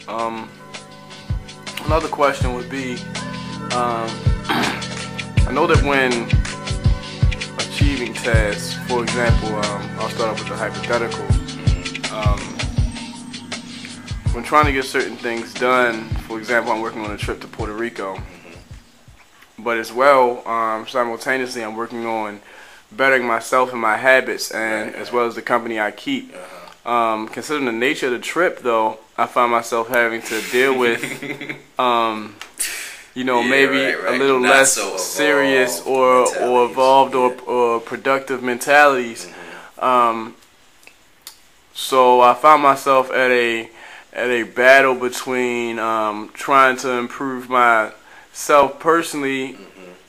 Um, Another question would be, I know that when achieving tasks, for example, I'll start off with the hypothetical. Um, when trying to get certain things done, for example, I'm working on a trip to Puerto Rico, but as well, simultaneously, I'm working on bettering myself and my habits, and as well as the company I keep. Considering the nature of the trip, though, I find myself having to deal with, maybe a little Not less so serious evolved or evolved mentalities. or productive mentalities. So I found myself at a battle between trying to improve myself personally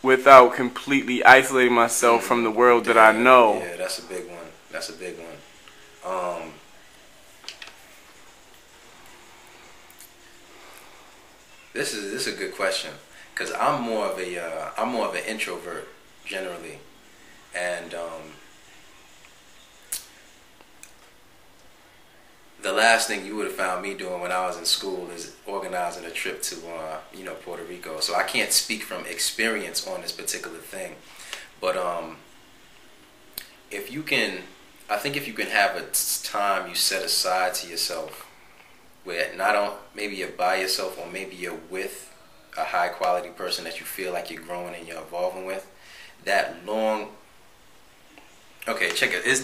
without completely isolating myself from the world that I know. Yeah, that's a big one. That's a big one. This is a good question because I'm more of an introvert generally, and the last thing you would have found me doing when I was in school is organizing a trip to Puerto Rico. So I can't speak from experience on this particular thing, but if you can, I think if you can have a time you set aside to yourself, where not on maybe you're by yourself or maybe you're with a high quality person that you feel like you're growing and you're evolving with, that long. Okay, check it. It's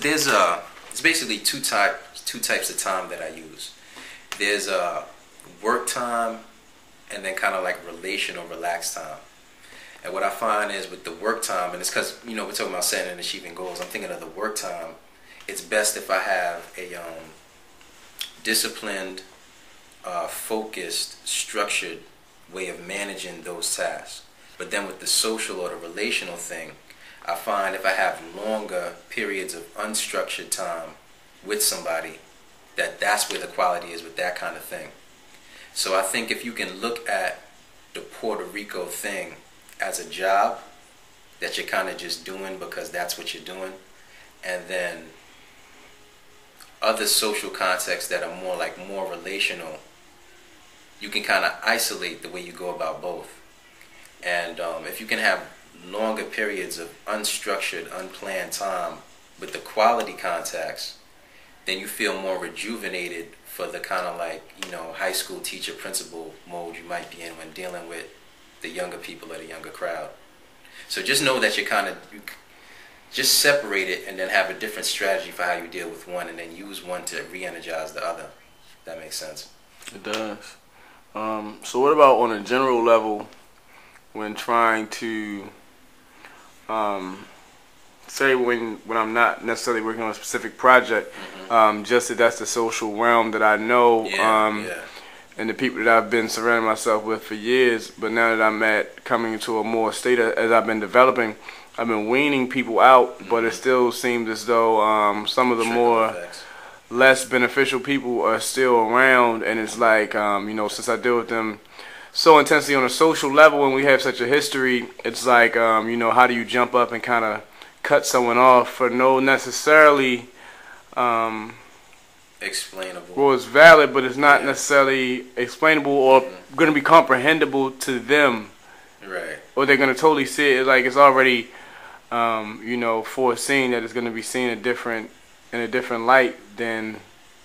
basically two types of time that I use. There's work time and then kind of like relational relaxed time. And what I find is with the work time, and it's because we're talking about setting and achieving goals. I'm thinking of the work time. It's best if I have a disciplined, focused, structured way of managing those tasks. But then with the social or the relational thing, I find if I have longer periods of unstructured time with somebody, that's where the quality is with that kind of thing. So I think if you can look at the Puerto Rico thing as a job that you're kind of just doing because that's what you're doing, and then other social contexts that are more relational, you can kind of isolate the way you go about both. And if you can have longer periods of unstructured, unplanned time with the quality contacts, then you feel more rejuvenated for the kind of high school teacher principal mode you might be in when dealing with the younger people or the younger crowd. So just know that you just separate it and then have a different strategy for how you deal with one and then use one to re-energize the other. If that makes sense. It does. So what about on a general level when trying to say when I'm not necessarily working on a specific project, just that that's the social realm that I know, and the people that I've been surrounding myself with for years. But now that I'm coming into a more state as I've been developing, I've been weaning people out, but it still seems as though some of the more less beneficial people are still around, and it's like since I deal with them so intensely on a social level and we have such a history, it's like how do you jump up and kind of cut someone off for no necessarily explainable. Well, it's valid, but it's not necessarily explainable or going to be comprehensible to them. Right. Or they're going to totally see it like it's already, foreseen that it's going to be seen in a different light than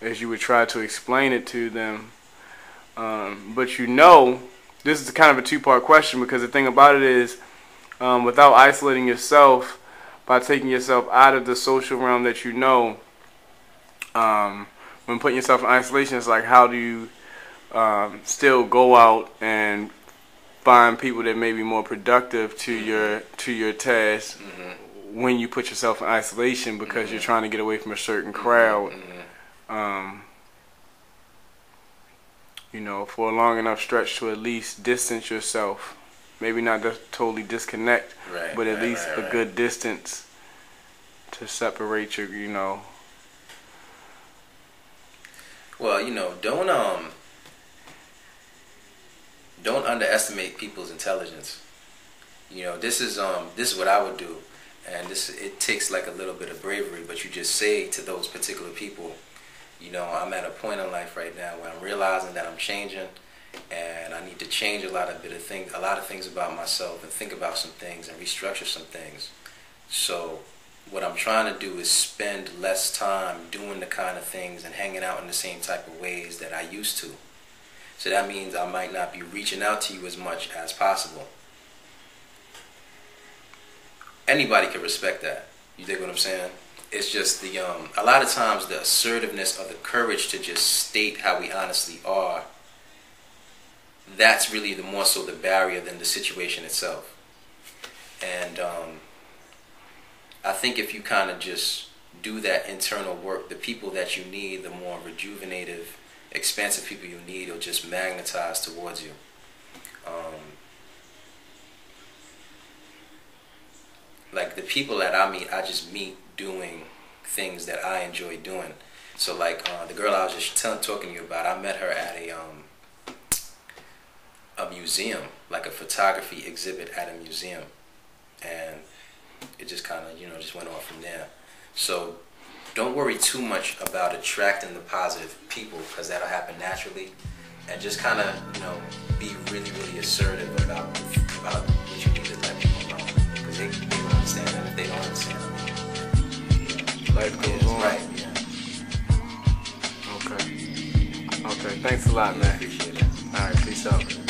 as you would try to explain it to them. But this is kind of a two-part question because the thing about it is, without isolating yourself, by taking yourself out of the social realm that when putting yourself in isolation, it's like how do you still go out and find people that may be more productive to your task when you put yourself in isolation because you're trying to get away from a certain crowd. For a long enough stretch to at least distance yourself. Maybe not totally disconnect, but at least a good distance to separate your, Well, don't underestimate people's intelligence. This is what I would do, and it takes like a little bit of bravery, but you just say to those particular people, You know, I'm at a point in life right now where I'm realizing that I'm changing, and I need to change a lot of things about myself, and think about some things and restructure some things. So what I'm trying to do is spend less time doing the kind of things and hanging out in the same type of ways that I used to. So that means I might not be reaching out to you as much as possible. Anybody can respect that. You dig what I'm saying? It's just the a lot of times the assertiveness or the courage to just state how we honestly are, that's really the more so the barrier than the situation itself. And I think if you kind of just do that internal work, the people that you need, the more rejuvenative, expansive people you need, will just magnetize towards you. Like the people that I meet, I just meet doing things that I enjoy doing. So like the girl I was just talking to you about, I met her at a museum, like a photography exhibit at a museum, and it just kind of, you know, just went on from there. So don't worry too much about attracting the positive people, because that'll happen naturally, and just kind of, you know, be really, really assertive about what you need to let people know, because they don't understand that if they don't understand. Life goes on. Right, yeah. Okay. Okay, thanks a lot, man. Appreciate it. All right, peace out.